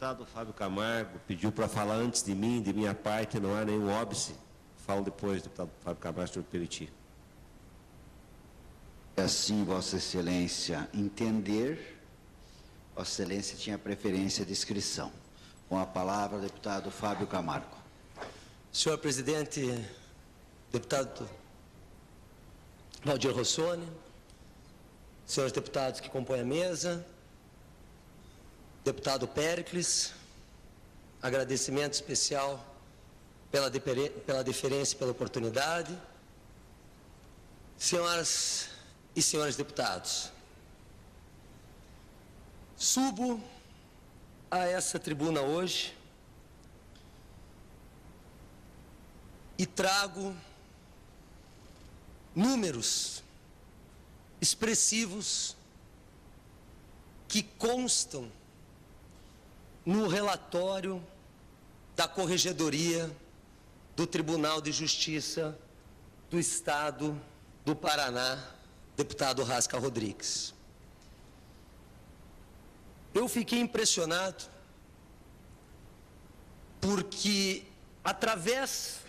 deputado Fábio Camargo pediu para falar antes de mim, de minha parte, não há nenhum óbice. Falo depois, deputado Fábio Camargo, senhor permitir. É assim, Vossa Excelência entender, Vossa Excelência tinha preferência de inscrição. Com a palavra, o deputado Fábio Camargo. Senhor presidente, deputado Valdir Rossoni, senhores deputados que compõem a mesa, deputado Péricles, agradecimento especial pela deferência e pela oportunidade. Senhoras e senhores deputados, subo a essa tribuna hoje e trago números expressivos que constam no relatório da Corregedoria do Tribunal de Justiça do Estado do Paraná, deputado Rasca Rodrigues. Eu fiquei impressionado porque, através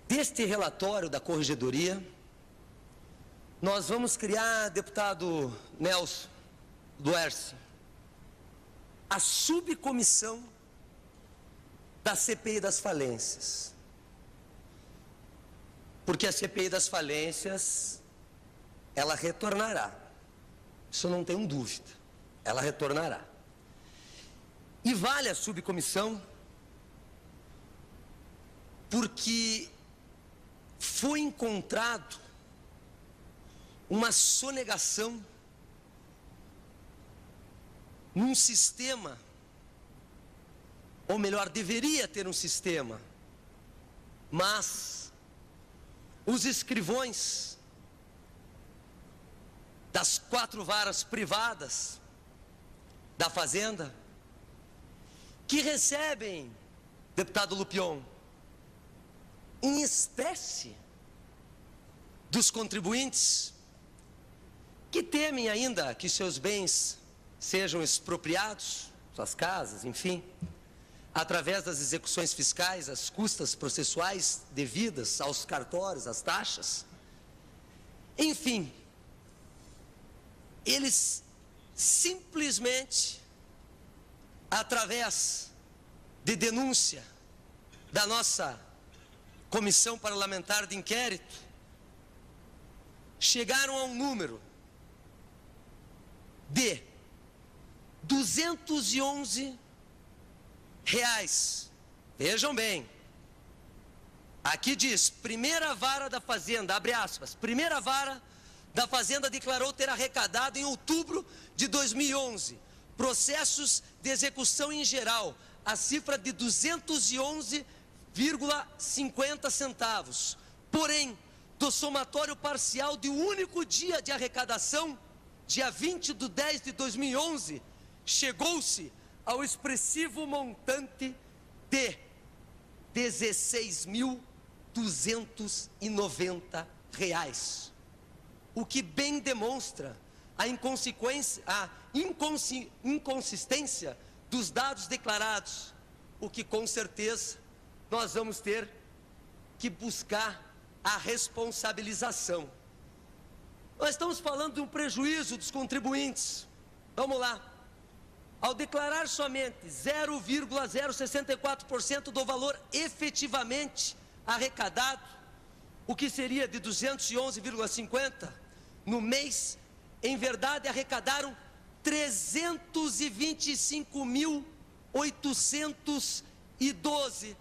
deste relatório da Corregedoria, nós vamos criar, deputado Nelson Duerce, a subcomissão da CPI das falências. Porque a CPI das falências, ela retornará. Isso não tenho dúvida. Ela retornará. E vale a subcomissão porque foi encontrado uma sonegação num sistema, ou melhor, deveria ter um sistema, mas os escrivões das 4 varas privadas da Fazenda, que recebem, deputado Lupion, em espécie dos contribuintes, que temem ainda que seus bens sejam expropriados, suas casas, enfim, através das execuções fiscais, as custas processuais devidas aos cartórios, às taxas. Enfim, eles simplesmente, através de denúncia da nossa Comissão Parlamentar de Inquérito, chegaram a um número de R$211. Vejam bem, aqui diz, primeira vara da Fazenda, abre aspas, primeira vara da Fazenda declarou ter arrecadado em outubro de 2011 processos de execução em geral, a cifra de 211,50 centavos. Porém, do somatório parcial de um único dia de arrecadação, dia 20 de 10 de 2011, chegou-se ao expressivo montante de R$16.290, o que bem demonstra a inconsistência dos dados declarados, o que com certeza nós vamos ter que buscar a responsabilização. Nós estamos falando de um prejuízo dos contribuintes. Vamos lá. Ao declarar somente 0,064% do valor efetivamente arrecadado, o que seria de 211,50 no mês, em verdade arrecadaram R$325.812.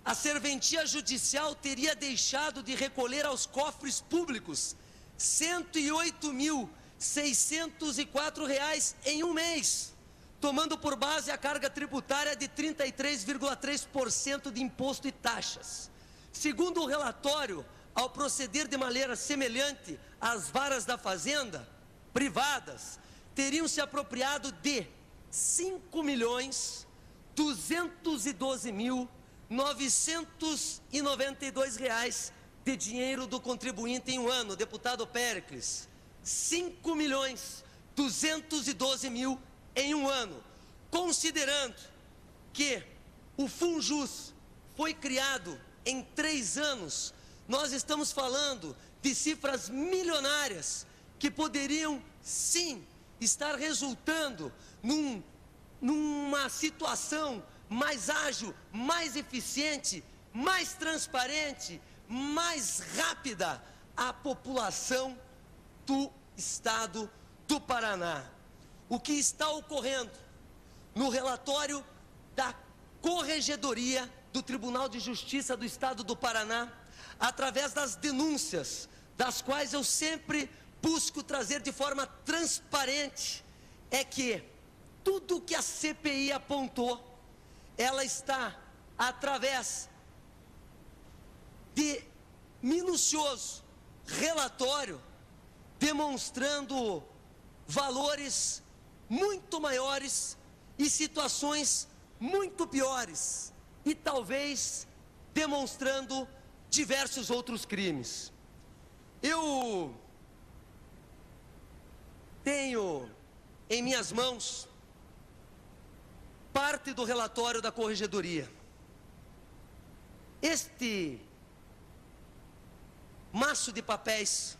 A serventia judicial teria deixado de recolher aos cofres públicos R$108.604 em um mês, tomando por base a carga tributária de 33,3% de imposto e taxas. Segundo o relatório, ao proceder de maneira semelhante, as varas da Fazenda privadas teriam se apropriado de R$5.212.992 de dinheiro do contribuinte em um ano. Deputado Péricles, R$5.212.000 em um ano, considerando que o Funjus foi criado em 3 anos, nós estamos falando de cifras milionárias que poderiam, sim, estar resultando numa situação mais ágil, mais eficiente, mais transparente, mais rápida à população do estado do Paraná. O que está ocorrendo no relatório da Corregedoria do Tribunal de Justiça do Estado do Paraná, através das denúncias, das quais eu sempre busco trazer de forma transparente, é que tudo que a CPI apontou, ela está através de minucioso relatório, demonstrando valores muito maiores e situações muito piores, e talvez demonstrando diversos outros crimes. Eu tenho em minhas mãos parte do relatório da Corregedoria. Este maço de papéis,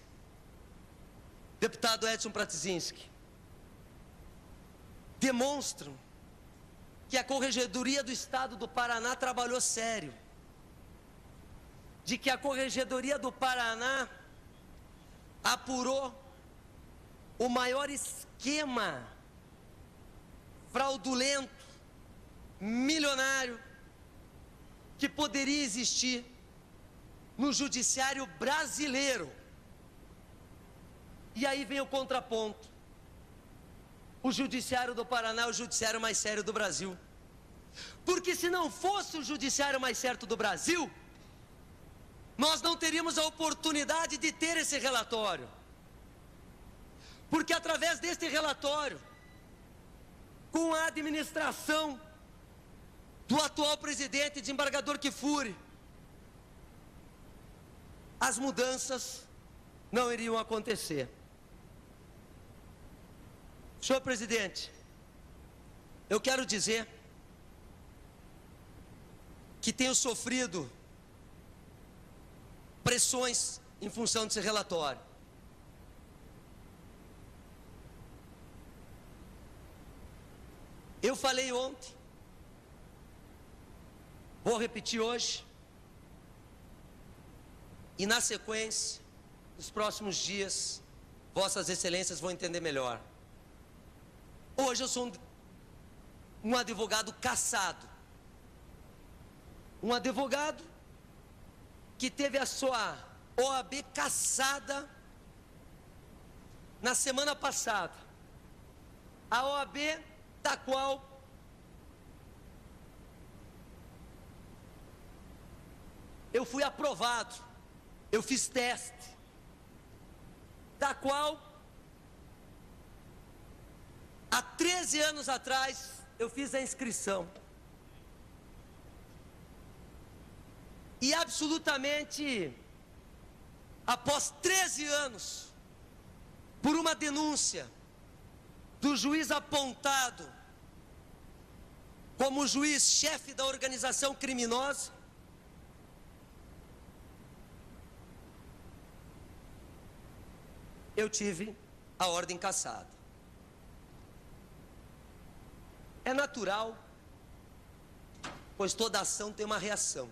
deputado Edson Pratezinski, demonstram que a Corregedoria do Estado do Paraná trabalhou sério, de que a Corregedoria do Paraná apurou o maior esquema fraudulento, milionário, que poderia existir no judiciário brasileiro. E aí vem o contraponto. O judiciário do Paraná é o judiciário mais sério do Brasil. Porque se não fosse o judiciário mais certo do Brasil, nós não teríamos a oportunidade de ter esse relatório. Porque através deste relatório, com a administração do atual presidente, desembargador Kfouri, as mudanças não iriam acontecer. Senhor presidente, eu quero dizer que tenho sofrido pressões em função desse relatório. Eu falei ontem, vou repetir hoje, e na sequência, nos próximos dias, Vossas Excelências vão entender melhor. Hoje eu sou um advogado cassado. Um advogado que teve a sua OAB cassada na semana passada. A OAB da qual eu fui aprovado, eu fiz teste, da qual há 13 anos atrás eu fiz a inscrição. E absolutamente, após 13 anos, por uma denúncia do juiz apontado como juiz-chefe da organização criminosa, eu tive a ordem cassada. É natural, pois toda ação tem uma reação.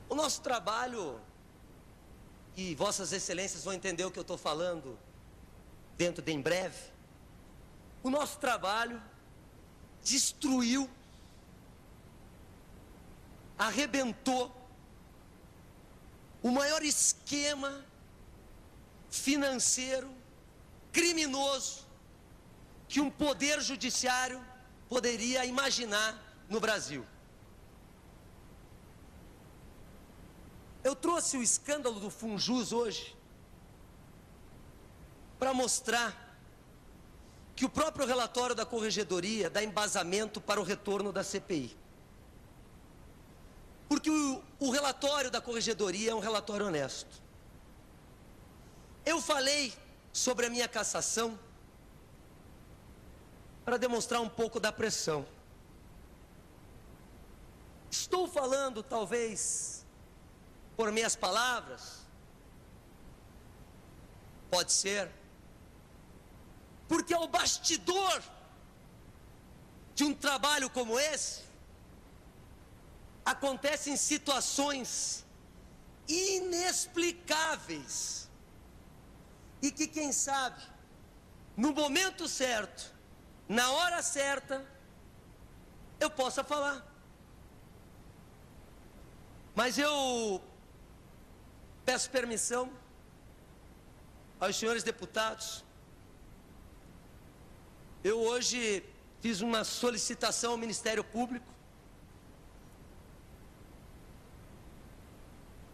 O nosso trabalho, e Vossas Excelências vão entender o que eu estou falando dentro de em breve, o nosso trabalho destruiu, arrebentou o maior esquema financeiro, criminoso, que um poder judiciário poderia imaginar no Brasil. Eu trouxe o escândalo do Funjus hoje para mostrar que o próprio relatório da Corregedoria dá embasamento para o retorno da CPI. Porque o relatório da Corregedoria é um relatório honesto. Eu falei sobre a minha cassação para demonstrar um pouco da pressão. Estou falando, talvez, por minhas palavras? Pode ser. Porque ao bastidor de um trabalho como esse, acontecem situações inexplicáveis e que, quem sabe, no momento certo, na hora certa, eu possa falar. Mas eu peço permissão aos senhores deputados. Eu hoje fiz uma solicitação ao Ministério Público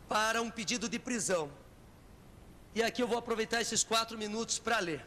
para um pedido de prisão. E aqui eu vou aproveitar esses 4 minutos para ler.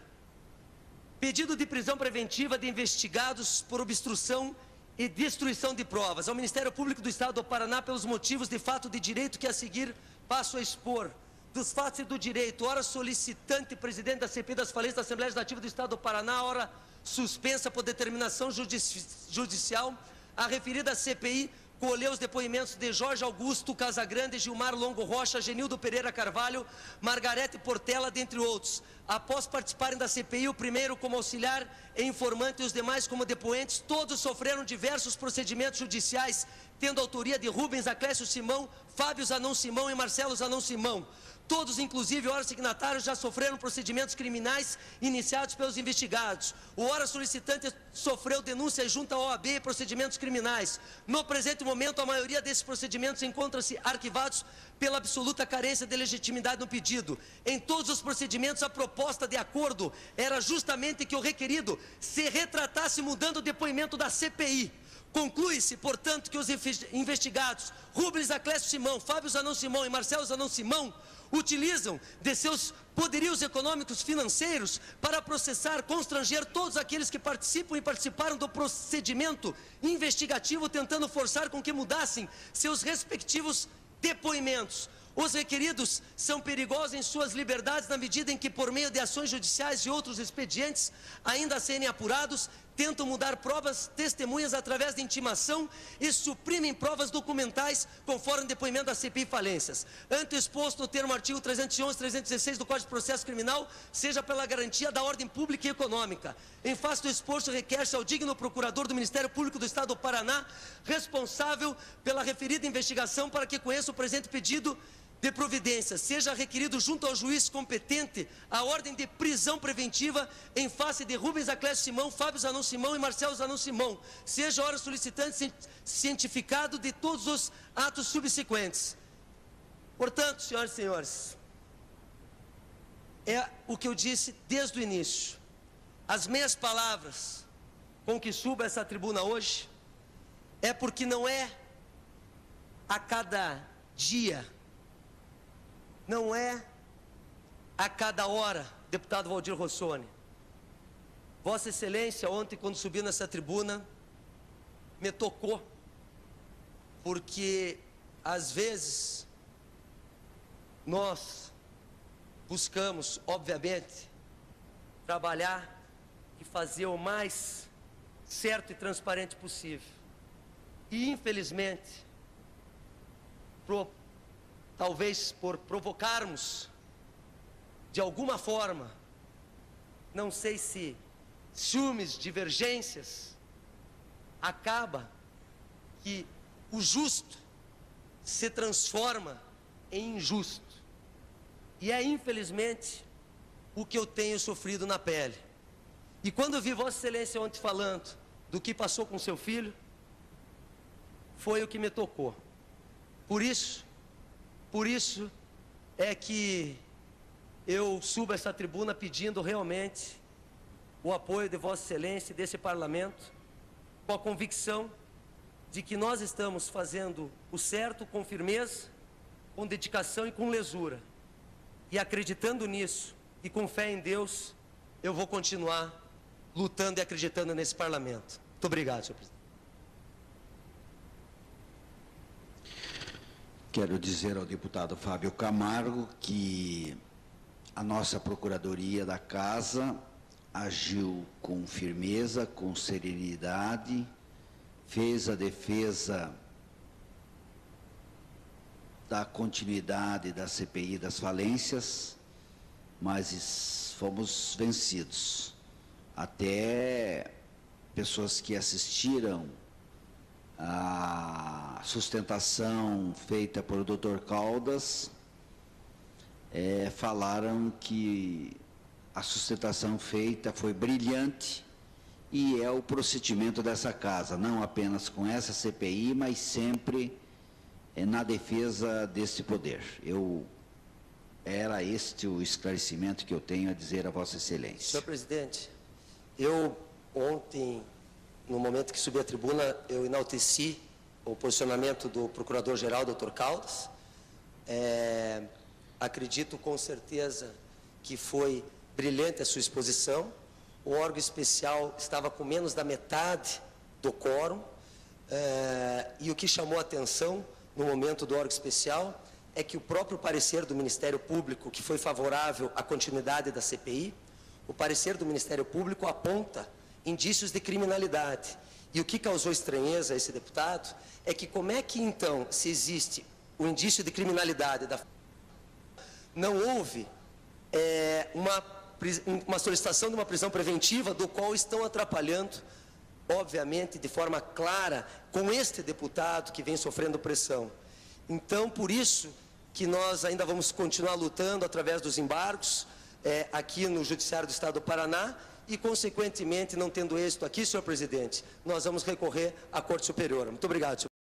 Pedido de prisão preventiva de investigados por obstrução e destruição de provas ao Ministério Público do Estado do Paraná pelos motivos de fato de direito que a seguir passo a expor. Dos fatos e do direito, ora solicitante presidente da CPI das falências da Assembleia Legislativa do Estado do Paraná, ora suspensa por determinação judicial, a referida CPI colheu os depoimentos de Jorge Augusto Casagrande, Gilmar Longo Rocha, Genildo Pereira Carvalho, Margarete Portela, dentre outros. Após participarem da CPI, o primeiro como auxiliar e informante e os demais como depoentes, todos sofreram diversos procedimentos judiciais, tendo autoria de Rubens Aclésio Simão, Fábio Zanon Simão e Marcelo Zanon Simão. Todos, inclusive, ora signatários, já sofreram procedimentos criminais iniciados pelos investigados. O ora solicitante sofreu denúncias junto à OAB e procedimentos criminais. No presente momento, a maioria desses procedimentos encontra-se arquivados pela absoluta carência de legitimidade no pedido. Em todos os procedimentos, a proposta de acordo era justamente que o requerido se retratasse mudando o depoimento da CPI. Conclui-se, portanto, que os investigados Rubens Aclésio Simão, Fábio Zanon Simão e Marcelo Zanon Simão utilizam de seus poderios econômicos financeiros para processar, constranger todos aqueles que participam e participaram do procedimento investigativo, tentando forçar com que mudassem seus respectivos depoimentos. Os requeridos são perigosos em suas liberdades na medida em que, por meio de ações judiciais e outros expedientes, ainda a serem apurados, tentam mudar provas testemunhas através de intimação e suprimem provas documentais conforme depoimento da CPI Falências. Ante o exposto no termo artigo 311 e 316 do Código de Processo Criminal, seja pela garantia da ordem pública e econômica. Em face do exposto, requer-se ao digno procurador do Ministério Público do Estado do Paraná, responsável pela referida investigação, para que conheça o presente pedido de providência, seja requerido junto ao juiz competente a ordem de prisão preventiva em face de Rubens Aclésio Simão, Fábio Zanon Simão e Marcelo Zanon Simão, seja ora solicitante cientificado de todos os atos subsequentes. Portanto, senhoras e senhores, é o que eu disse desde o início. As minhas palavras com que subo essa tribuna hoje é porque não é a cada dia, não é a cada hora, deputado Valdir Rossoni. Vossa Excelência, ontem, quando subi nessa tribuna, me tocou, porque, às vezes, nós buscamos, obviamente, trabalhar e fazer o mais certo e transparente possível. E, infelizmente, talvez por provocarmos, de alguma forma, não sei se ciúmes, divergências, acaba que o justo se transforma em injusto. E é, infelizmente, o que eu tenho sofrido na pele. E quando eu vi Vossa Excelência ontem falando do que passou com seu filho, foi o que me tocou. Por isso é que eu subo essa tribuna pedindo realmente o apoio de Vossa Excelência e desse Parlamento, com a convicção de que nós estamos fazendo o certo com firmeza, com dedicação e com lesura. E acreditando nisso e com fé em Deus, eu vou continuar lutando e acreditando nesse Parlamento. Muito obrigado, senhor presidente. Quero dizer ao deputado Fábio Camargo que a nossa Procuradoria da Casa agiu com firmeza, com serenidade, fez a defesa da continuidade da CPI das falências, mas fomos vencidos. Até pessoas que assistiram à sustentação feita por Dr. Caldas falaram que a sustentação feita foi brilhante e é o procedimento dessa casa, não apenas com essa CPI, mas sempre na defesa desse poder. Era este o esclarecimento que eu tenho a dizer a Vossa Excelência. Senhor presidente, eu ontem, no momento que subi à tribuna, eu enalteci o posicionamento do Procurador-Geral, Dr. Caldas. Acredito com certeza que foi brilhante a sua exposição. O órgão especial estava com menos da metade do quórum, e o que chamou a atenção no momento do órgão especial é que o próprio parecer do Ministério Público, que foi favorável à continuidade da CPI, o parecer do Ministério Público aponta indícios de criminalidade. E o que causou estranheza a esse deputado é que como é que então, se existe o indício de criminalidade, não houve uma solicitação de uma prisão preventiva, do qual estão atrapalhando, obviamente, de forma clara, com este deputado que vem sofrendo pressão. Então, por isso que nós ainda vamos continuar lutando através dos embargos aqui no Judiciário do Estado do Paraná e, consequentemente, não tendo êxito aqui, senhor presidente, nós vamos recorrer à Corte Superior. Muito obrigado, senhor.